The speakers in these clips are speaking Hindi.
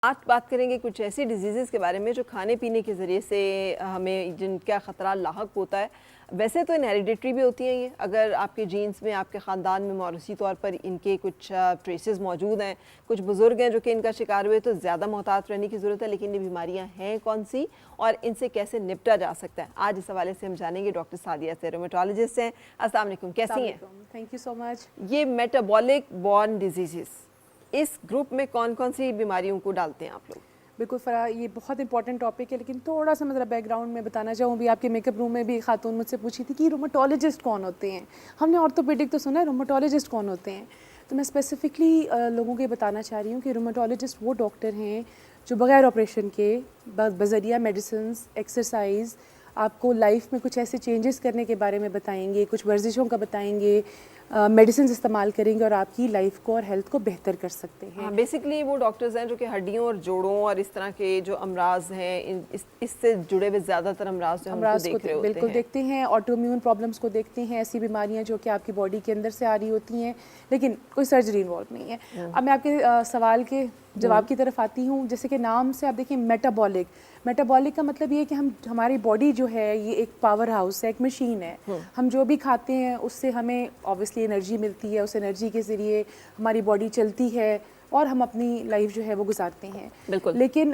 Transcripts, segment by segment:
आज बात करेंगे कुछ ऐसी डिजीज़ के बारे में जो खाने पीने के ज़रिए से हमें जिनका ख़तरा लाहक होता है। वैसे तो इनहेरिडिटरी भी होती हैं ये, अगर आपके जीन्स में, आपके ख़ानदान में मौरूसी तौर पर इनके कुछ ट्रेसेस मौजूद हैं। कुछ बुज़ुर्ग हैं जो कि इनका शिकार हुए, तो ज़्यादा मोहतात रहने की ज़रूरत है। लेकिन ये बीमारियाँ हैं कौन सी और इनसे कैसे निपटा जा सकता है, आज इस हवाले से हम जानेंगे। डॉक्टर सादिया से, रूमेटोलॉजिस्ट हैं। अस्सलाम वालेकुम, कैसी हैं? Thank you so much. ये मेटाबॉलिक बॉर्न डिजीज़, इस ग्रुप में कौन कौन सी बीमारियों को डालते हैं आप लोग? बिल्कुल फ़रा, ये बहुत इंपॉर्टेंट टॉपिक है, लेकिन थोड़ा सा मतलब बैकग्राउंड में बताना चाहूँ भी। आपके मेकअप रूम में भी खातून मुझसे पूछी थी कि रूमेटोलॉजिस्ट कौन होते हैं। हमने ऑर्थोपेडिक तो सुना है, रूमेटोलॉजिस्ट कौन होते हैं? तो मैं स्पेसिफिकली लोगों को ये बताना चाह रही हूँ कि रूमेटोलॉजिस्ट वो डॉक्टर हैं जो बग़ैर ऑपरेशन के बज़रिया मेडिसिन्स, एक्सरसाइज, आपको लाइफ में कुछ ऐसे चेंजेस करने के बारे में बताएंगे, कुछ वर्जिशों का बताएंगे, मेडिसिन इस्तेमाल करेंगे और आपकी लाइफ को और हेल्थ को बेहतर कर सकते हैं। हाँ, बेसिकली वो डॉक्टर्स हैं जो कि हड्डियों और जोड़ों और इस तरह के जो अमराज हैं, इससे जुड़े हुए ज़्यादातर अमराज जो हमको देख रहे होते हैं। बिल्कुल देखते हैं, ऑटोइम्यून प्रॉब्लम्स को देखते हैं, ऐसी बीमारियां जो कि आपकी बॉडी के अंदर से आ रही होती हैं, लेकिन कोई सर्जरी इन्वॉल्व नहीं है। अब मैं आपके सवाल के जवाब की तरफ आती हूँ। जैसे कि नाम से आप देखिए, मेटाबॉलिक का मतलब ये है कि हमारी बॉडी जो है ये एक पावर हाउस है, एक मशीन है। हम जो भी खाते हैं उससे हमें ऑब्वियसली एनर्जी मिलती है, उस एनर्जी के ज़रिए हमारी बॉडी चलती है और हम अपनी लाइफ जो है वो गुजारते हैं। बिल्कुल। लेकिन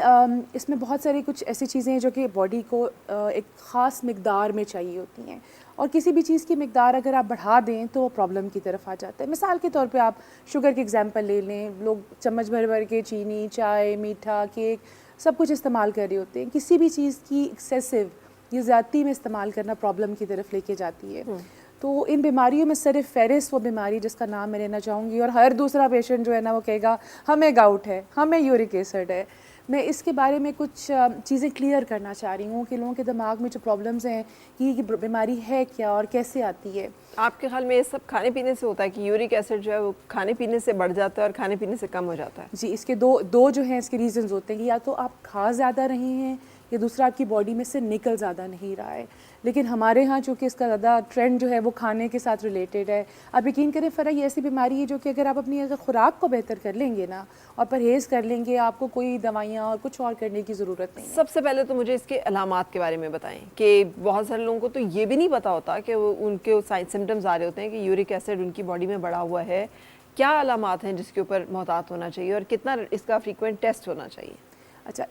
इसमें बहुत सारी कुछ ऐसी चीज़ें हैं जो कि बॉडी को एक ख़ास मिकदार में चाहिए होती हैं, और किसी भी चीज़ की मिकदार अगर आप बढ़ा दें तो वो प्रॉब्लम की तरफ आ जाता है। मिसाल के तौर पे आप शुगर के एग्जांपल ले लें। लोग चम्मच भर भर के चीनी, चाय, मीठा, केक सब कुछ इस्तेमाल कर रहे होते हैं। किसी भी चीज़ की एक्सेसिव या ज़्यादती में इस्तेमाल करना प्रॉब्लम की तरफ लेके जाती है। तो इन बीमारियों में सिर्फ फेरिस वो बीमारी जिसका नाम मैं लेना चाहूँगी, और हर दूसरा पेशेंट जो है ना वो कहेगा हमें गाउट है, हमें यूरिक एसिड है। मैं इसके बारे में कुछ चीज़ें क्लियर करना चाह रही हूँ कि लोगों के दिमाग में जो प्रॉब्लम्स हैं कि ये बीमारी है क्या और कैसे आती है। आपके ख्याल में ये सब खाने पीने से होता है कि यूरिक एसिड जो है वो खाने पीने से बढ़ जाता है और खाने पीने से कम हो जाता है? जी, इसके दो जो हैं इसके रीजंस होते हैं कि या तो आप खा ज़्यादा रहे हैं या दूसरा आपकी बॉडी में से निकल ज़्यादा नहीं रहा है। लेकिन हमारे यहाँ चूँकि इसका ज़्यादा ट्रेंड जो है वो खाने के साथ रिलेटेड है। आप यकीन करें फ़रा, ये ऐसी बीमारी है जो कि अगर आप अपनी अगर खुराक को बेहतर कर लेंगे ना और परहेज़ कर लेंगे, आपको कोई दवाइयाँ और कुछ और करने की ज़रूरत नहीं है। सबसे पहले तो मुझे इसके अलामात के बारे में बताएं कि बहुत सारे लोगों को तो ये भी नहीं पता होता कि वो उनके सिम्टम्स आ रहे होते हैं कि यूरिक एसिड उनकी बॉडी में बढ़ा हुआ है। क्या अलामात हैं जिसके ऊपर मोहतात होना चाहिए और कितना इसका फ्रीक्वेंट टेस्ट होना चाहिए? अच्छा,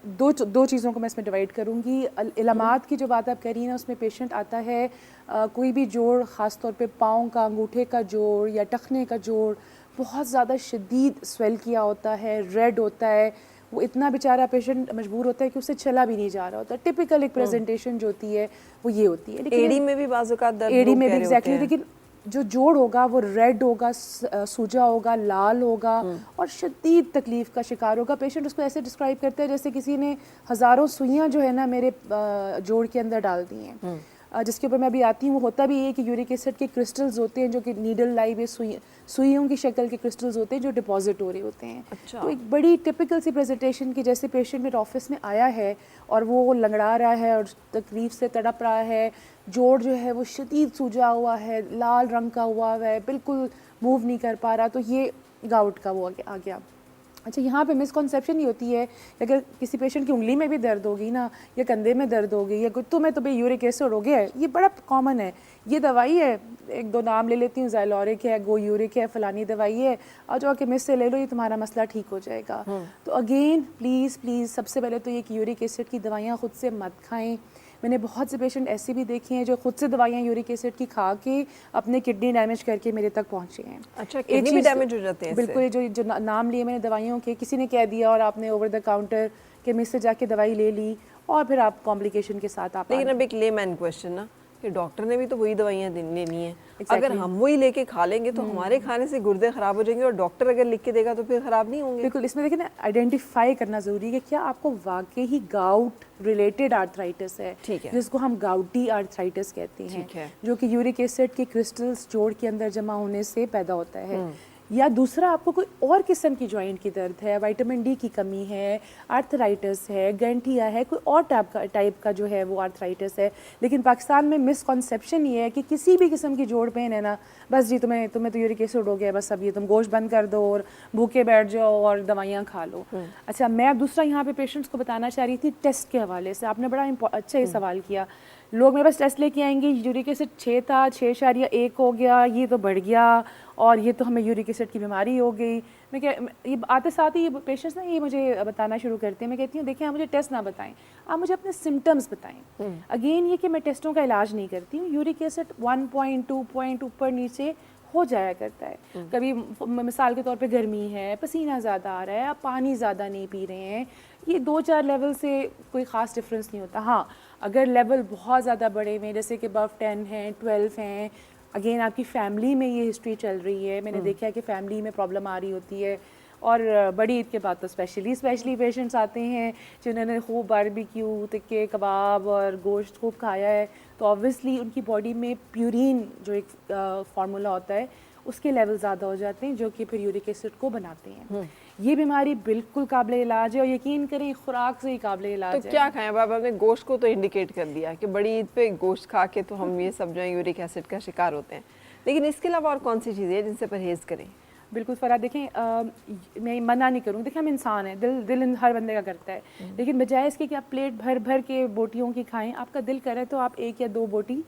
दो चीज़ों को मैं इसमें डिवाइड करूँगी। इलामात की जो बात आप कह रही हैं ना, उसमें पेशेंट आता है कोई भी जोड़, ख़ास तौर पे पाँव का, अंगूठे का जोड़ या टखने का जोड़ बहुत ज़्यादा शदीद स्वेल किया होता है, रेड होता है। वो इतना बेचारा पेशेंट मजबूर होता है कि उससे चला भी नहीं जा रहा होता। टिपिकल एक प्रेजेंटेशन जो होती है वो ये होती है। लेकिन एड़ी में भी बाज़-औक़ात दर्द, एड़ी में भी एग्जैक्टली, लेकिन जो जोड़ होगा वो रेड होगा, सूजा होगा, लाल होगा और शदीद तकलीफ़ का शिकार होगा। पेशेंट उसको ऐसे डिस्क्राइब करते हैं जैसे किसी ने हज़ारों सुइयाँ जो है ना मेरे जोड़ के अंदर डाल दी हैं। जिसके ऊपर मैं अभी आती हूँ। होता भी ये कि यूरिक एसिड के क्रिस्टल्स होते हैं जो कि नीडल लाइव सुइयों की शक्ल के क्रिस्टल्स होते हैं जो डिपॉजिट हो रहे होते हैं। अच्छा। तो एक बड़ी टिपिकल सी प्रेजेंटेशन की, जैसे पेशेंट मेरे ऑफिस में आया है और वो लंगड़ा रहा है और तकलीफ से तड़प रहा है, जोड़ जो है वो शदीद सूजा हुआ है, लाल रंग का हुआ है, बिल्कुल मूव नहीं कर पा रहा, तो ये गाउट का वो आ गया। अच्छा, यहाँ पे मिसकॉन्सेप्शन ही होती है कि अगर किसी पेशेंट की उंगली में भी दर्द होगी ना, या कंधे में दर्द होगी, या गुत्तों में, तो भाई यूरिक एसिड हो गया है। ये बड़ा कॉमन है। ये दवाई है, एक दो नाम ले लेती हूँ, ज़ाइलोरिक है, गो यूरिक है, फलानी दवाई है, और जो केमिस्ट से ले लो, ये तुम्हारा मसला ठीक हो जाएगा। तो अगेन प्लीज़ सबसे पहले तो ये कि यूरिक एसिड की दवाइयाँ खुद से मत खाएँ। मैंने बहुत से पेशेंट ऐसे भी देखे हैं जो खुद से दवाइयाँ यूरिक एसिड की खा के अपने किडनी डैमेज करके मेरे तक पहुँचे हैं। अच्छा, किडनी भी डैमेज हो जाते हैं? बिल्कुल, जो नाम लिए मैंने दवाइयों के, किसी ने कह दिया और आपने ओवर द काउंटर केमिस्ट से जाके दवाई ले ली और फिर आप कॉम्प्लिकेशन के साथ आप। लेकिन अब एक लेमैन क्वेश्चन ना, कि डॉक्टर ने भी तो वही दवाइयाँ लेनी है। अगर हम वही लेके खा लेंगे तो हमारे खाने से गुर्दे खराब हो जाएंगे, और डॉक्टर अगर लिख के देगा तो फिर खराब नहीं होंगे। बिल्कुल, इसमें देखिए ना, आइडेंटिफाई करना ज़रूरी है कि क्या आपको वाकई ही गाउट रिलेटेड आर्थराइटिस है, ठीक है, जिसको हम गाउटी आर्थराइटिस कहते हैं, जो कि यूरिक एसिड के क्रिस्टल्स जोड़ के अंदर जमा होने से पैदा होता है। या दूसरा आपको कोई और किस्म की जॉइंट की दर्द है, विटामिन डी की कमी है, आर्थराइटिस है, गैंठिया है, कोई और टाइप का जो है वो आर्थराइटिस है। लेकिन पाकिस्तान में मिसकॉन्सेप्शन ये है कि किसी भी किस्म की जोड़ पेन है ना, बस जी तुम्हें तो यूरिक एसिड हो गया, बस अब ये तुम गोश्त बंद कर दो और भूखे बैठ जाओ और दवाइयाँ खा लो। अच्छा, मैं अब दूसरा यहाँ पे पेशेंट्स को बताना चाह रही थी टेस्ट के हवाले से। आपने बड़ा अच्छा ही सवाल किया। लोग मेरे पास टेस्ट लेके आएंगे, यूरिक एसिड 6 था, 6.1 हो गया, ये तो बढ़ गया और ये तो हमें यूरिक एसिड की बीमारी हो गई। मैं क्या, ये आते साथ ही ये पेशेंट्स ना ये मुझे बताना शुरू करते हैं। मैं कहती हूँ देखिए, आप मुझे टेस्ट ना बताएं, आप मुझे अपने सिम्टम्स बताएं। अगेन ये कि मैं टेस्टों का इलाज नहीं करती हूँ। यूरिक एसिड 1.2 पॉइंट ऊपर नीचे हो जाया करता है। कभी मिसाल के तौर पे गर्मी है, पसीना ज़्यादा आ रहा है, आप पानी ज़्यादा नहीं पी रहे हैं, ये 2-4 लेवल से कोई ख़ास डिफरेंस नहीं होता। हाँ, अगर लेवल बहुत ज़्यादा बड़े हुए, जैसे कि अबव 10 हैं, 12 हैं, अगेन आपकी फैमिली में ये हिस्ट्री चल रही है, मैंने देखा है कि फैमिली में प्रॉब्लम आ रही होती है, और बड़ी ईद के बाद तो स्पेशली पेशेंट्स आते हैं जिन्होंने खूब बारबेक्यू, टिक्के, कबाब और गोश्त खूब खाया है, तो ऑब्वियसली उनकी बॉडी में प्यूरिन जो एक फार्मूला होता है उसके लेवल ज़्यादा हो जाते हैं, जो कि फिर यूरिक एसिड को बनाते हैं। ये बीमारी बिल्कुल काबिल इलाज है और यकीन करें खुराक से ही काबिल इलाज है। तो क्या खाएं? अब आपने गोश्त को तो इंडिकेट कर दिया कि बड़ी ईद पे गोश्त खा के तो हम ये सब जो है यूरिक एसिड का शिकार होते हैं, लेकिन इसके अलावा और कौन सी चीज़ें हैं जिनसे परहेज़ करें? बिल्कुल फ़रा, देखें मैं मना नहीं करूँगी, देखिए हम इंसान हैं, दिल हर बंदे का करता है, लेकिन बजाय इसके कि आप प्लेट भर भर के बोटियों की खाएं, आपका दिल करे तो आप 1 या 2 बोटी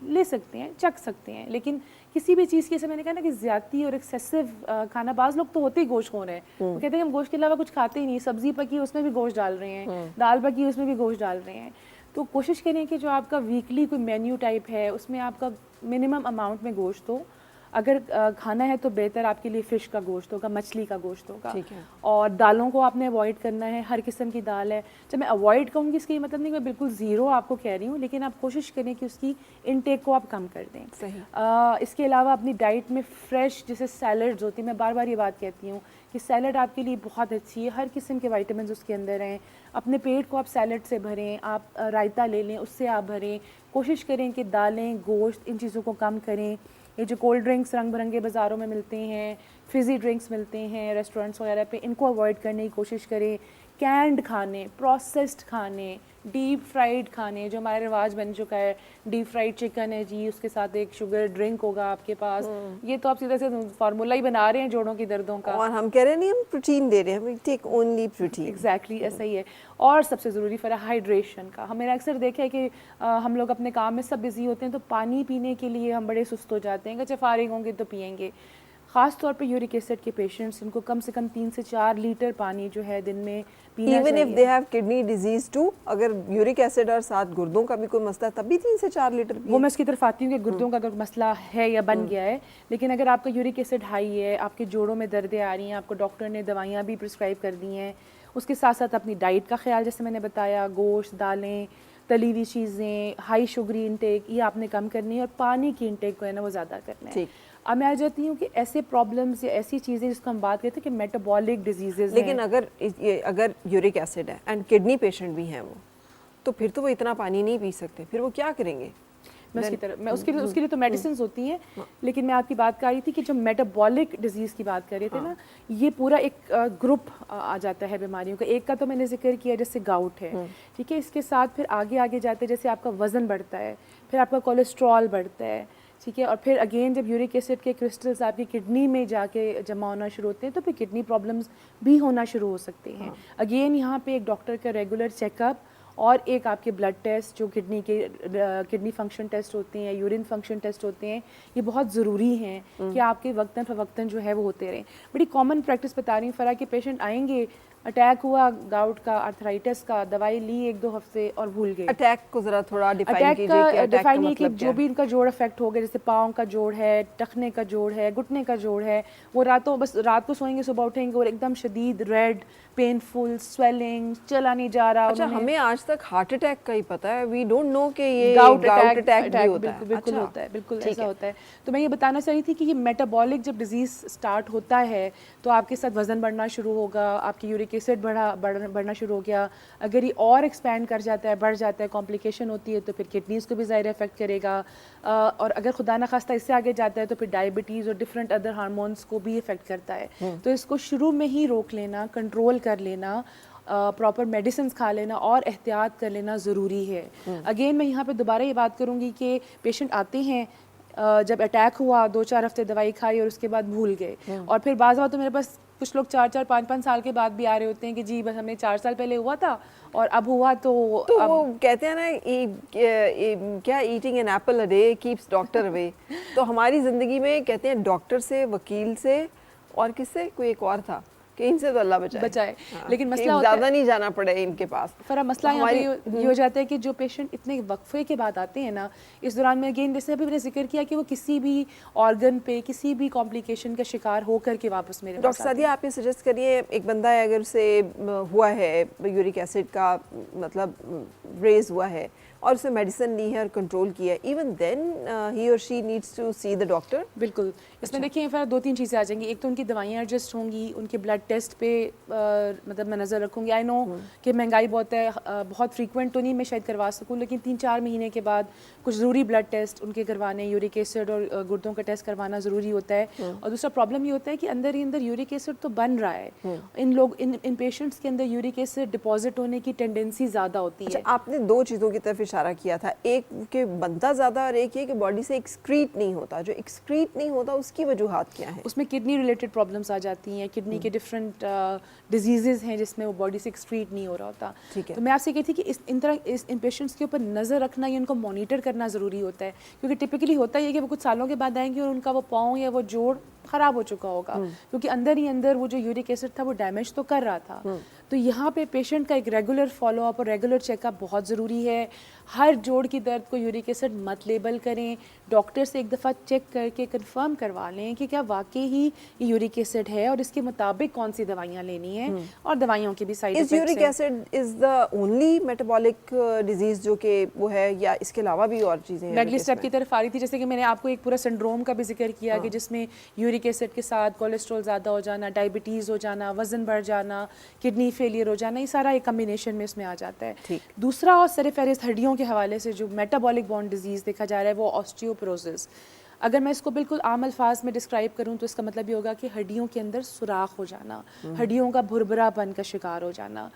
ले सकते हैं, चख सकते हैं। लेकिन किसी भी चीज़ की, जैसे मैंने कहा ना कि ज़्यादती और एक्सेसिव खाना, बाज़ लोग तो होते ही गोश्त खो रहे हैं, वो कहते हैं हम गोश्त के अलावा कुछ खाते ही नहीं, सब्ज़ी पकी उसमें भी गोश्त डाल रहे हैं, दाल पकी उसमें भी गोश्त डाल रहे हैं। तो कोशिश करें कि जो आपका वीकली कोई मेन्यू टाइप है उसमें आपका मिनिमम अमाउंट में गोश्त हो। अगर खाना है तो बेहतर आपके लिए फ़िश का गोश्त होगा, मछली का गोश्त होगा। ठीक है। और दालों को आपने अवॉइड करना है, हर किस्म की दाल है। जब मैं अवॉइड कहूँगी इसकी मतलब नहीं मैं बिल्कुल ज़ीरो आपको कह रही हूँ, लेकिन आप कोशिश करें कि उसकी इनटेक को आप कम कर दें। सही। इसके अलावा अपनी डाइट में फ़्रेश जैसे सैलड्स होती हैं, मैं बार बार ये बात कहती हूँ कि सैलड आपके लिए बहुत अच्छी है, हर किस्म के विटामिन उसके अंदर हैं। अपने पेट को आप सैलड से भरें, आप रायता ले लें उससे आप भरें। कोशिश करें कि दालें, गोश्त, इन चीज़ों को कम करें। ये जो कोल्ड ड्रिंक्स रंग बिरंगे बाज़ारों में मिलते हैं, फिज़ी ड्रिंक्स मिलते हैं रेस्टोरेंट्स वगैरह पे, इनको अवॉइड करने की कोशिश करें। कैंड खाने, प्रोसेस्ड खाने, डीप फ्राइड खाने, जो हमारा रिवाज बन चुका है, डीप फ्राइड चिकन है जी, उसके साथ एक शुगर ड्रिंक होगा आपके पास, ये तो आप सीधे से फार्मूला ही बना रहे हैं जोड़ों की दर्दों का। और हम कह रहे हैं नहीं हम प्रोटीन दे रहे हैं, हम टेक ओनली प्रोटीन। एग्जैक्टली ऐसा ही है। और सबसे ज़रूरी फ़र्क हाइड्रेशन का। हमने अक्सर देखा है कि हम लोग अपने काम में सब बिजी होते हैं, तो पानी पीने के लिए हम बड़े सुस्त हो जाते हैं कि अच्छा फारिग होंगे तो पियेंगे। ख़ास तौर पे यूरिक एसिड के पेशेंट्स, इनको कम से कम 3 से 4 लीटर पानी जो है दिन में पीना चाहिए। Even if they have kidney disease too, अगर यूरिक एसिड और साथ गुर्दों का भी कोई मसला तब भी 3 से 4 लीटर वो मैं इसकी तरफ आती हूँ कि गुर्दों का अगर मसला है या बन गया है, लेकिन अगर आपका यूरिक एसिड हाई है, आपके जोड़ों में दर्दें आ रही हैं, आपको डॉक्टर ने दवाइयाँ भी प्रिस्क्राइब कर दी हैं, उसके साथ साथ अपनी डाइट का ख्याल, जैसे मैंने बताया, गोश्त, दालें, तली हुई चीज़ें, हाई शुगरी इंटेक, ये आपने कम करनी है, और पानी की इंटेक को है ना वो ज़्यादा करना है। अब मैं आ जाती हूँ कि ऐसे प्रॉब्लम्स या ऐसी चीज़ें जिसको हम बात करते हैं कि मेटाबॉलिक डिजीजेज, लेकिन अगर यूरिक एसिड है एंड किडनी पेशेंट भी हैं वो, तो फिर तो वो इतना पानी नहीं पी सकते, फिर वो क्या करेंगे? मैं उसके लिए तो मेडिसिन होती हैं, लेकिन मैं आपकी बात कर रही थी कि जो मेटाबॉलिक डिजीज़ की बात कर रहे थे ना, ये पूरा एक ग्रुप आ जाता है बीमारियों का। एक का तो मैंने जिक्र किया जैसे गाउट है, ठीक है, इसके साथ फिर आगे जाते जैसे आपका वज़न बढ़ता है, फिर आपका कोलेस्ट्रॉल बढ़ता है, ठीक है, और फिर अगेन जब यूरिक एसिड के क्रिस्टल्स आपकी किडनी में जाके जमा होना शुरू होते हैं तो फिर किडनी प्रॉब्लम्स भी होना शुरू हो सकते हैं। अगेन यहाँ पे एक डॉक्टर का रेगुलर चेकअप और एक आपके ब्लड टेस्ट, जो किडनी फंक्शन टेस्ट होते हैं, यूरिन फंक्शन टेस्ट होते हैं, ये बहुत ज़रूरी हैं कि आपके वक्तन फ़वक्तन जो है वो होते रहें। बड़ी कॉमन प्रैक्टिस बता रही हूँ फ़रा, कि पेशेंट आएंगे, अटैक हुआ गाउट का, आर्थराइटिस का, दवाई ली 1-2 हफ्ते और भूल गए। अटैक को ज़रा थोड़ा डिफाइन कीजिए कि अटैक का मतलब जो भी इनका जोड़ अफेक्ट हो गया, जैसे पाँव का जोड़ है, टखने का जोड़ है, घुटने का जोड़ है, वो रात को सोएंगे, सुबह उठेंगे और एकदम शदीद रेड, पेनफुल, स्वेलिंग, चला नहीं जा रहा। अच्छा, हमें आज तक हार्ट अटैक का ही पता है, वी डोंट नो कि ये गाउट अटैक भी होता है। बिल्कुल होता है, बिल्कुल ऐसा होता है। तो मैं ये बताना चाह रही थी कि ये मेटाबॉलिक जब डिजीज़ स्टार्ट होता है तो आपके साथ वज़न बढ़ना शुरू होगा, आपकी यूरिक यूरिक एसिड बढ़ना शुरू हो गया, अगर ये और एक्सपैंड कर जाता है, बढ़ जाता है, कॉम्प्लिकेशन होती है, तो फिर किडनीज़ को भी ज़ाहिर इफेक्ट करेगा, और अगर खुदा न खास्ता इससे आगे जाता है तो फिर डायबिटीज़ और डिफरेंट अदर हार्मोन्स को भी इफेक्ट करता है। तो इसको शुरू में ही रोक लेना, कंट्रोल कर लेना, प्रॉपर मेडिसिन खा लेना और एहतियात कर लेना ज़रूरी है। अगेन मैं यहाँ पे दोबारा ये बात करूँगी कि पेशेंट आते हैं, जब अटैक हुआ 2-4 हफ्ते दवाई खाई और उसके बाद भूल गए, और फिर बाज़ बात तो मेरे पास कुछ लोग 4-4, 5-5 साल के बाद भी आ रहे होते हैं कि जी बस हमें 4 साल पहले हुआ था और अब हुआ तो अब वो कहते हैं ना क्या eating an apple a day keeps doctor away. तो हमारी ज़िंदगी में कहते हैं डॉक्टर से, वकील से और किससे, कोई एक और था कि इनसे तो अल्लाह बचाए। हाँ, लेकिन मसला होता ज़्यादा नहीं जाना पड़े इनके पास। फिर मसला यहाँ पे ये हो जाता है कि जो पेशेंट इतने वक्फे के बाद आते हैं ना, इस दौरान में अगेन जैसे अभी मैंने जिक्र किया कि वो किसी भी ऑर्गन पे किसी भी कॉम्प्लिकेशन का शिकार हो करके वापस मेरे पास डॉक्टर सादिया, आप ये सजेस्ट करिए, एक बंदा है अगर उसे हुआ है यूरिक एसिड का मतलब रेज हुआ है और उसने मेडिसिन ली है और कंट्रोल किया है, इवन देन ही और she needs to see the doctor? बिल्कुल, इसमें देखिए फिर 2-3 चीज़ें आ जाएंगी। एक तो उनकी दवाइयाँ एडजस्ट होंगी, उनके ब्लड टेस्ट पे मतलब मैं नज़र रखूँगी। आई नो कि महंगाई बहुत है, बहुत फ्रीक्वेंट तो नहीं मैं शायद करवा सकूँ, लेकिन 3-4 महीने के बाद कुछ ज़रूरी ब्लड टेस्ट उनके करवाने, यूरिक एसिड और गुर्दों का टेस्ट करवाना ज़रूरी होता है। और दूसरा प्रॉब्लम ये होता है कि अंदर ही अंदर यूरिक एसिड तो बन रहा है, इन पेशेंट्स के अंदर यूरिक एसिड डिपॉजिट होने की टेंडेंसी ज़्यादा होती है। अच्छा, आपने 2 चीज़ों की तरफ इशारा किया था, एक कि बनता ज़्यादा और एक ये कि बॉडी से एक्सक्रीट नहीं होता। जो एक्सक्रीट नहीं होता उसकी वजूहात क्या है? उसमें किडनी रिलेटेड प्रॉब्लम्स आ जाती हैं, किडनी के डिफरेंट डिजीज़ हैं जिसमें वो बॉडी से एक्सक्रीट नहीं हो रहा होता। ठीक है। तो मैं आपसे कहती थी कि इन पेशेंट्स के ऊपर नज़र रखना या उनको मॉनिटर करना ज़रूरी होता है, क्योंकि टिपिकली होता ही है कि वो कुछ सालों के बाद आएंगे और उनका वो पाँव या वो जोड़ ख़राब हो चुका होगा, क्योंकि अंदर ही अंदर वो जो यूरिक एसिड था वो डैमेज तो कर रहा था। तो यहाँ पे पेशेंट का एक रेगुलर फॉलोअप और रेगुलर चेकअप बहुत ज़रूरी है। हर जोड़ की दर्द को यूरिक एसिड मत लेबल करें, डॉक्टर से एक दफ़ा चेक करके कंफर्म करवा लें कि क्या वाकई ही ये यूरिक एसिड है और इसके मुताबिक कौन सी दवाइयाँ लेनी है, और दवाइयों की भी साइड इफेक्ट्स हैं। Uric acid is the only metabolic disease जो कि वो है, या इसके अलावा भी और चीज़ें हैं? मैं अगली स्टेप की तरफ आ रही थी, जैसे कि मैंने आपको एक पूरा सिंड्रोम का भी जिक्र किया कि जिसमें यूरिक एसिड के साथ कोलेस्ट्रॉल ज़्यादा हो जाना, डायबिटीज़ हो जाना, वज़न बढ़ जाना, किडनी फेलियर हो जाना, ये सारा एक कम्बिनेशन में इसमें आ जाता है। दूसरा और सर-ए-फ़हरिस्त हड्डियों के हवाले से जो मेटाबॉलिक बॉन डिजीज़ देखा जा रहा है वो ऑस्टियोपोरोसिस। अगर मैं इसको बिल्कुल आम अल्फाज में डिस्क्राइब करूं तो इसका मतलब ये होगा कि हड्डियों के अंदर सुराख हो जाना, हड्डियों का भुरभुरापन का शिकार हो जाना।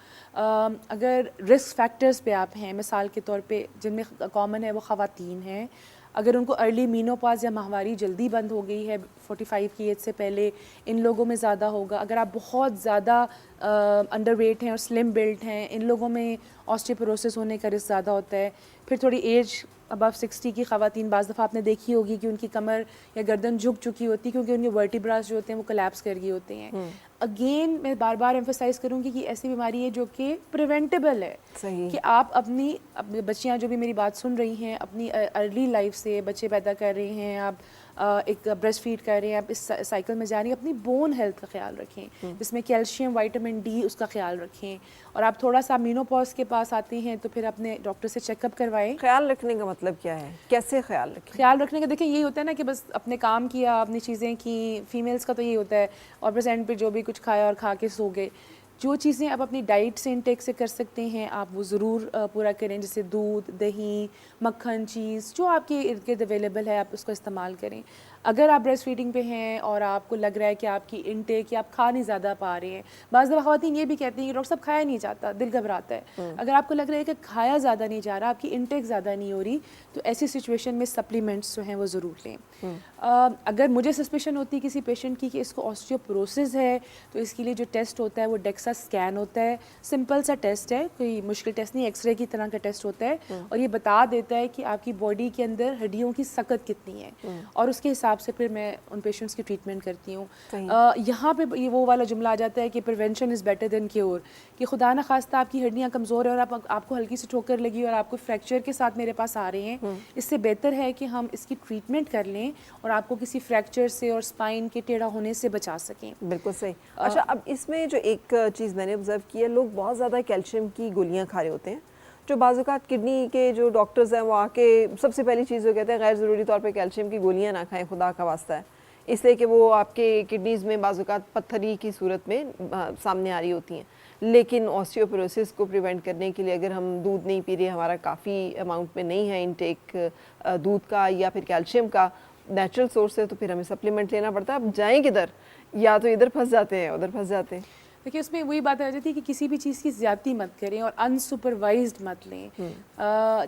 अगर रिस्क फैक्टर्स पे आप हैं, मिसाल के तौर पे जिनमें कॉमन है वो ख़वातीन हैं, अगर उनको अर्ली मीनोपॉज या माहवारी जल्दी बंद हो गई है 45 की एज से पहले, इन लोगों में ज़्यादा होगा। अगर आप बहुत ज़्यादा अंडरवेट हैं और स्लिम बिल्ट हैं, इन लोगों में ऑस्टियोपोरोसिस होने का रिस्क ज़्यादा होता है। फिर थोड़ी एज अबव 60 की ख़वातीन, बाज़ दफ़ा आपने देखी होगी कि उनकी कमर या गर्दन झुक चुकी होती है क्योंकि उनके वर्टिब्रास जो होते हैं वो कोलैप्स कर गए होते हैं। अगेन मैं बार बार एम्फोसाइज़ करूँगी कि ऐसी बीमारी है जो कि प्रिवेंटेबल है। सही। कि आप अपनी बच्चियाँ जो भी मेरी बात सुन रही हैं, अपनी अर्ली लाइफ से बच्चे पैदा कर रही हैं, आप एक ब्रेस्ट फीड कर रहे हैं, आप इस साइकिल में जा रही हैं, अपनी बोन हेल्थ का ख्याल रखें, जिसमें कैल्शियम, विटामिन डी, उसका ख्याल रखें। और आप थोड़ा सा मीनोपॉज के पास आते हैं तो फिर अपने डॉक्टर से चेकअप करवाएं। ख्याल रखने का मतलब क्या है, कैसे ख्याल रखें? ख्याल रखने का देखिए यही होता है ना कि बस अपने काम किया, अपनी चीज़ें की, फीमेल्स का तो यही होता है, और प्रेजेंट पे जो भी कुछ खाया और खा के सो गए। जो चीज़ें आप अपनी डाइट से इंटेक से कर सकते हैं आप वो ज़रूर पूरा करें, जैसे दूध, दही, मक्खन, चीज़ जो आपके इर्द गिर्द अवेलेबल है आप उसको इस्तेमाल करें। अगर आप ब्रेस्ट फीडिंग पे हैं और आपको लग रहा है कि आपकी इंटेक या आप खा नहीं ज़्यादा पा रहे हैं, बाज़ दफ़ा ख़वातीन ये भी कहती हैं कि डॉक्टर साहब खाया नहीं जाता, दिल घबराता है। अगर आपको लग रहा है कि खाया ज़्यादा नहीं जा रहा, आपकी इंटेक ज़्यादा नहीं हो रही, तो ऐसी सिचुएशन में सप्लीमेंट्स जो हैं वो ज़रूर लें। अगर मुझे सस्पेशन होती है किसी पेशेंट की कि इसको ऑस्टियोपोरोसिस है, तो इसके लिए जो टेस्ट होता है वो डेक्सा स्कैन होता है। सिंपल सा टेस्ट है, कोई मुश्किल टेस्ट नहीं, एक्सरे की तरह का टेस्ट होता है, और ये बता देता है कि आपकी बॉडी के अंदर हड्डियों की सकत कितनी है, और उसके हिसाब से फिर मैं उन पेशेंट्स की ट्रीटमेंट करती हूँ। यहाँ पे ये वो वाला जुमला आ जाता है कि prevention is better than cure, कि खुदा न खास्ता आपकी हड्डियाँ कमज़ोर है और आपको हल्की सी ठोकर लगी और आपको फ्रैक्चर के साथ मेरे पास आ रहे हैं, इससे बेहतर है कि हम इसकी ट्रीटमेंट कर लें और आपको किसी फ्रैक्चर से और स्पाइन के टेढ़ा होने से बचा सकें। बिल्कुल सही। अच्छा, अब इसमें जो एक चीज़ मैंने ऑब्जर्व की है, लोग बहुत ज़्यादा कैल्शियम की गोलियाँ खा रहे होते हैं, जो बाज़-औक़ात किडनी के जो डॉक्टर्स हैं वो आके सबसे पहली चीज़ वो कहते हैं गैर ज़रूरी तौर पे कैल्शियम की गोलियाँ ना खाएं, खुदा का वास्ता है, इसलिए कि वो आपके किडनीज़ में बाज़-औक़ात पत्थरी की सूरत में सामने आ रही होती हैं। लेकिन ऑस्टियोपोरोसिस को प्रिवेंट करने के लिए अगर हम दूध नहीं पी रहे, हमारा काफ़ी अमाउंट में नहीं है इनटेक दूध का या फिर कैल्शियम का नेचुरल सोर्स है, तो फिर हमें सप्लीमेंट लेना पड़ता है। अब जाएं किधर, या तो इधर फंस जाते हैं उधर फंस जाते हैं। देखिए उसमें वही बात आ जाती है कि किसी भी चीज़ की ज़्यादती मत करें और अनसुपरवाइज्ड मत लें।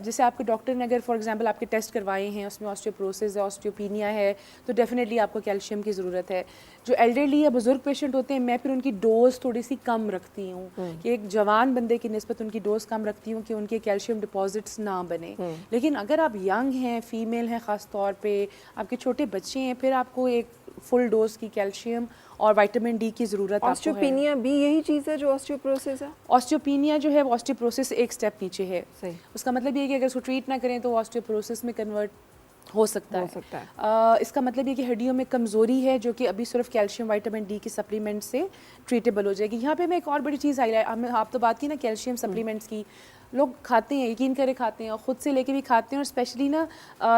जैसे आपके डॉक्टर ने अगर फॉर एग्जांपल आपके टेस्ट करवाए हैं, उसमें ऑस्टियोपोरोसिस है, ऑस्टियोपीनिया है, तो डेफिनेटली आपको कैल्शियम की ज़रूरत है। जो एल्डरली या बुजुर्ग पेशेंट होते हैं, मैं फिर उनकी डोज थोड़ी सी कम रखती हूँ कि एक जवान बंदे की निस्बत उनकी डोज कम रखती हूँ कि उनके कैल्शियम डिपॉजिट्स ना बने। लेकिन अगर आप यंग हैं, फीमेल हैं, ख़ास तौर पे आपके छोटे बच्चे हैं, फिर आपको एक फुल डोज की कैल्शियम और विटामिन डी की ज़रूरत है। ऑस्टियोपीनिया भी यही चीज़ है जो ऑस्टियोपोरोसिस है? ऑस्टियोपीनिया जो है वो ऑस्टियोपोरोसिस एक स्टेप नीचे है। सही। उसका मतलब ये है कि अगर उसको ट्रीट ना करें तो ऑस्टियोपोरोसिस में कन्वर्ट हो सकता है। इसका मतलब ये कि हड्डियों में कमज़ोरी है जो कि अभी सिर्फ कैल्शियम विटामिन डी के सप्लीमेंट से ट्रीटेबल हो जाएगी। यहाँ पे मैं एक और बड़ी चीज़ हाईलाइट, आप तो बात की ना कैल्शियम सप्लीमेंट्स की, लोग खाते हैं, यकीन करे खाते हैं और ख़ुद से लेके भी खाते हैं। और स्पेशली ना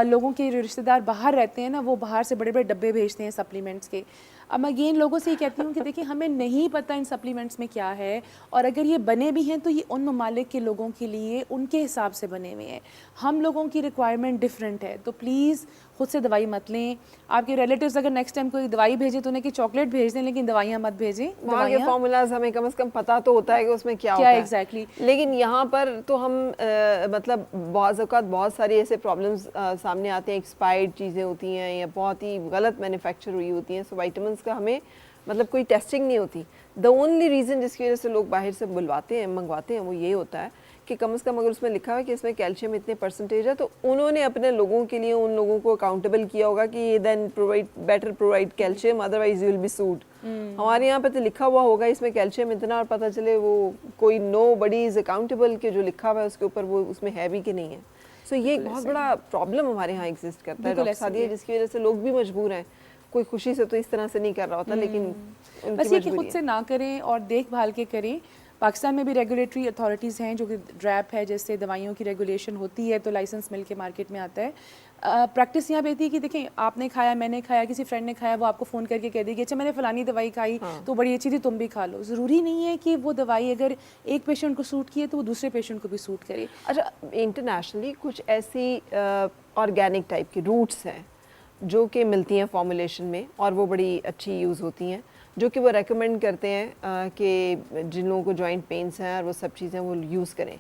लोगों के रिश्तेदार बाहर रहते हैं ना, वो बाहर से बड़े बड़े डब्बे भेजते हैं सप्लीमेंट्स के। अब मैं अगेन लोगों से ये कहती हूँ कि देखिए हमें नहीं पता इन सप्लीमेंट्स में क्या है, और अगर ये बने भी हैं तो ये उन ममालिक के लोगों के लिए उनके हिसाब से बने हुए हैं। हम लोगों की रिक्वायरमेंट डिफरेंट है, तो प्लीज़ खुद से दवाई मत लें। आपके रिलेटिव्स अगर नेक्स्ट टाइम कोई दवाई भेजे तो उन्हें कि चॉकलेट भेज दें, लेकिन दवाइयाँ मत भेजें। वहाँ के फॉर्मूलाज हमें कम से कम पता तो होता है कि उसमें क्या होता है एग्जैक्टली। लेकिन यहाँ पर तो हम मतलब बहुत सारी ऐसे प्रॉब्लम्स सामने आते हैं, एक्सपायर्ड चीज़ें होती हैं या बहुत ही गलत मैन्युफैक्चर हुई होती हैं। सो वाइटामिन्स का हमें मतलब कोई टेस्टिंग नहीं होती। द ओनली रीज़न जिसकी वजह से लोग बाहर से मंगवाते हैं वो ये होता है कि कम से कम अगर उसमें लिखा है कि इसमें कैल्शियम इतने परसेंटेज है, तो उन्होंने अपने लोगों के लिए उन लोगों को अकाउंटेबल किया होगा कि ये then provide calcium, otherwise you will be sued. हमारे यहाँ पे तो लिखा हुआ होगा इसमें कैल्शियम इतना, और पता चले वो कोई नो बडी इज अकाउंटेबल के जो लिखा हुआ है उसके ऊपर वो उसमें है भी कि नहीं है। सो ये एक बहुत बड़ा प्रॉब्लम हमारे यहाँ एग्जिस्ट करता है डॉक्टर सादिया, जिसकी वजह से लोग भी मजबूर हैं। कोई खुशी से तो इस तरह से नहीं कर रहा होता, लेकिन बस ये कि खुद से ना करें और देखभाल के करें। पाकिस्तान में भी रेगुलेटरी अथॉरिटीज़ हैं जो कि ड्रैप है, जैसे दवाइयों की रेगुलेशन होती है तो लाइसेंस मिल के मार्केट में आता है। प्रैक्टिस यहाँ पे थी कि देखें आपने खाया, मैंने खाया, किसी फ्रेंड ने खाया, वो आपको फ़ोन करके कह देगी अच्छा मैंने फ़लानी दवाई खाई तो बड़ी अच्छी थी, तुम भी खा लो। ज़रूरी नहीं है कि वो दवाई अगर एक पेशेंट को सूट किए तो वो दूसरे पेशेंट को भी सूट करे। अच्छा, इंटरनेशनली कुछ ऐसी ऑर्गेनिक टाइप की रूट्स हैं जो कि मिलती हैं फॉर्मुलेशन में और वो बड़ी अच्छी यूज़ होती हैं, जो कि वो रेकमेंड करते हैं कि जिन लोगों को जॉइंट पेन्स हैं और वो सब चीज़ें वो यूज़ करें।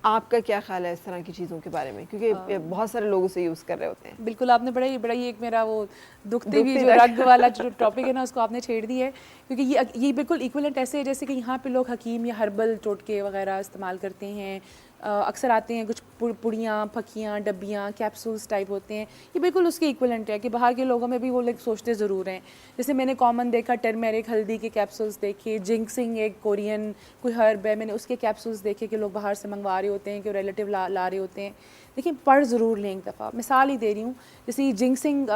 आपका क्या ख्याल है इस तरह की चीज़ों के बारे में, क्योंकि बहुत सारे लोग उसे यूज़ कर रहे होते हैं? बिल्कुल, आपने बड़ा ही एक मेरा वो दुखते भी जो रग वाला जो टॉपिक है ना उसको आपने छेड़ दिया है, क्योंकि ये बिल्कुल इक्विवेलेंट ऐसे है जैसे कि यहाँ पे लोग हकीम या हर्बल टोटके वगैरह इस्तेमाल करते हैं। अक्सर आते हैं कुछ पुड़ियाँ, फकियाँ, डब्बियाँ, कैप्सूल्स टाइप होते हैं, ये बिल्कुल उसके इक्विवेलेंट है कि बाहर के लोगों में भी वो लोग सोचते ज़रूर हैं। जैसे मैंने कॉमन देखा टर्मेरिक हल्दी के कैप्सूल्स देखे, जिंक्सिंग एक कोरियन कोई हर्ब है, मैंने उसके कैप्सूल्स देखे कि लोग बाहर से मंगवा रहे होते हैं कि रिलेटिव ला रहे होते हैं। लेकिन पढ़ ज़रूर लें एक दफ़ा। मिसाल ही दे रही हूँ, जैसे जिंक्सिंग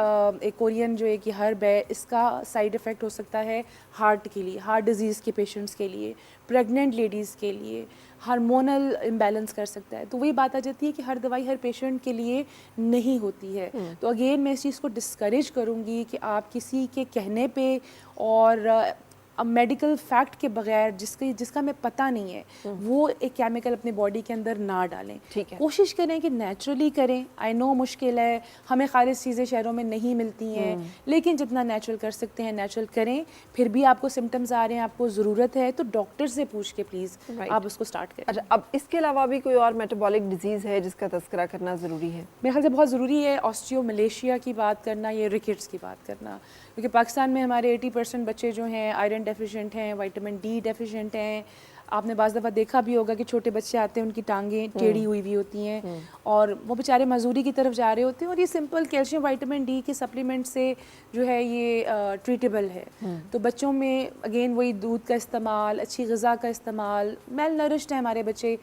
एक कोरियन जो एक हर्ब है, इसका साइड इफ़ेक्ट हो सकता है हार्ट के लिए, हार्ट डिजीज़ के पेशेंट्स के लिए, प्रेग्नेंट लेडीज़ के लिए, हार्मोनल इम्बैलेंस कर सकता है। तो वही बात आ जाती है कि हर दवाई हर पेशेंट के लिए नहीं होती है। तो अगेन मैं इस चीज़ को डिस्करेज करूँगी कि आप किसी के कहने पे और मेडिकल फैक्ट के बगैर जिसका हमें पता नहीं है वो एक केमिकल अपने बॉडी के अंदर ना डालें। ठीक है, कोशिश करें कि नेचुरली करें। आई नो मुश्किल है, हमें खालिस चीज़ें शहरों में नहीं मिलती हैं, लेकिन जितना नेचुरल कर सकते हैं नेचुरल करें। फिर भी आपको सिम्टम्स आ रहे हैं, आपको ज़रूरत है, तो डॉक्टर से पूछ के प्लीज़ आप उसको स्टार्ट करें। अच्छा, अब इसके अलावा भी कोई और मेटाबॉलिक डिजीज़ है जिसका तस्करा करना ज़रूरी है? मेरे ख्याल से बहुत ज़रूरी है ऑस्टियोमलेशिया की बात करना, ये रिकेट्स की बात करना, क्योंकि पाकिस्तान में हमारे 80% बच्चे जो हैं आयरन डेफिशिएंट हैं, विटामिन डी डेफिशिएंट हैं। आपने बाज़ दफ़ा देखा भी होगा कि छोटे बच्चे आते हैं उनकी टांगें टेढ़ी हुई हुई होती हैं और वो बेचारे मजदूरी की तरफ जा रहे होते हैं, और ये सिंपल कैल्शियम विटामिन डी के सप्लीमेंट से जो है ये ट्रीटेबल है। तो बच्चों में अगेन वही दूध का इस्तेमाल, अच्छी ग़िज़ा का इस्तेमाल, मेल नरिश्ड है हमारे बच्चे,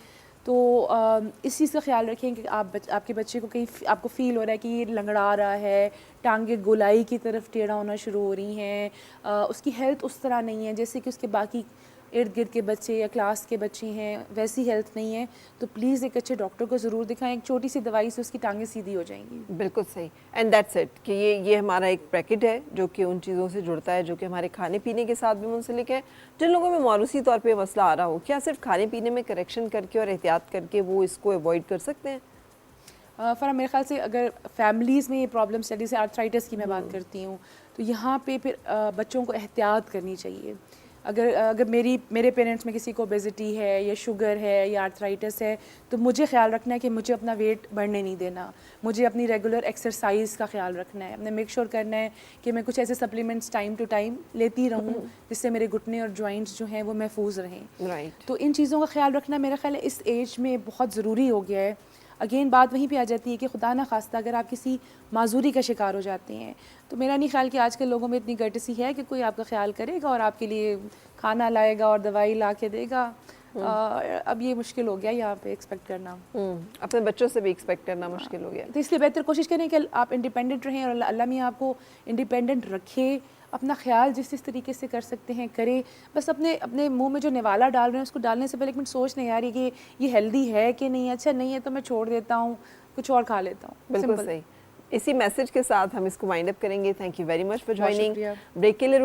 तो इस चीज़ का ख्याल रखें कि आपके बच्चे को कहीं आपको फ़ील हो रहा है कि ये लंगड़ा रहा है, टांगे गोलाई की तरफ टेढ़ा होना शुरू हो रही हैं, उसकी हेल्थ उस तरह नहीं है जैसे कि उसके बाकी इर्द गिर्द के बच्चे या क्लास के बच्चे हैं वैसी हेल्थ नहीं है, तो प्लीज़ एक अच्छे डॉक्टर को ज़रूर दिखाएं। एक छोटी सी दवाई से उसकी टांगें सीधी हो जाएंगी। बिल्कुल सही। एंड दैट्स इट कि ये हमारा एक ब्रैकेट है जो कि उन चीज़ों से जुड़ता है जो कि हमारे खाने पीने के साथ भी मुंसलिक है। जिन लोगों में मारूसी तौर पे मसला आ रहा हो, क्या सिर्फ खाने पीने में करेक्शन करके और एहतियात करके वो इसको अवॉइड कर सकते हैं? फरा मेरे ख्याल से अगर फैमिलीज़ में ये प्रॉब्लम स्टडी से आर्थराइटिस की मैं बात करती हूँ, तो यहाँ पे फिर बच्चों को एहतियात करनी चाहिए। अगर मेरे पेरेंट्स में किसी को ओबेसिटी है या शुगर है या आर्थराइटिस है, तो मुझे ख्याल रखना है कि मुझे अपना वेट बढ़ने नहीं देना, मुझे अपनी रेगुलर एक्सरसाइज का ख्याल रखना है, अपने मेक श्योर करना है कि मैं कुछ ऐसे सप्लीमेंट्स टाइम टू टाइम लेती रहूँ जिससे मेरे घुटने और जॉइंट्स जो हैं वो महफूज रहें। राइट। तो इन चीज़ों का ख्याल रखना मेरा ख्याल है इस एज में बहुत ज़रूरी हो गया है। अगेन बात वहीं पे आ जाती है कि खुदा ना खास्ता अगर आप किसी माजूरी का शिकार हो जाते हैं, तो मेरा नहीं ख्याल कि आजकल लोगों में इतनी गर्टसी है कि कोई आपका ख्याल करेगा और आपके लिए खाना लाएगा और दवाई ला के देगा। अब ये मुश्किल हो गया यहाँ पे एक्सपेक्ट करना। अपने बच्चों से भी एक्सपेक्ट करना मुश्किल हो गया। तो इसलिए बेहतर कोशिश करें कि आप इंडिपेंडेंट रहें और अल्लाह मियाँ आपको इंडिपेंडेंट रखे। अपना ख्याल जिस तरीके से कर सकते हैं करें। बस अपने मुंह में जो निवाला डाल रहे हैं उसको डालने से पहले एक मिनट सोच नहीं आ रही कि ये हेल्दी है कि नहीं। अच्छा नहीं है तो मैं छोड़ देता हूँ, कुछ और खा लेता हूँ। बिल्कुल सही। इसी मैसेज के साथ हम इसको वाइंड अप करेंगे। Thank you very much for बहुत ज्वाइनिंग। शुक्रिया। ब्रेक के लिए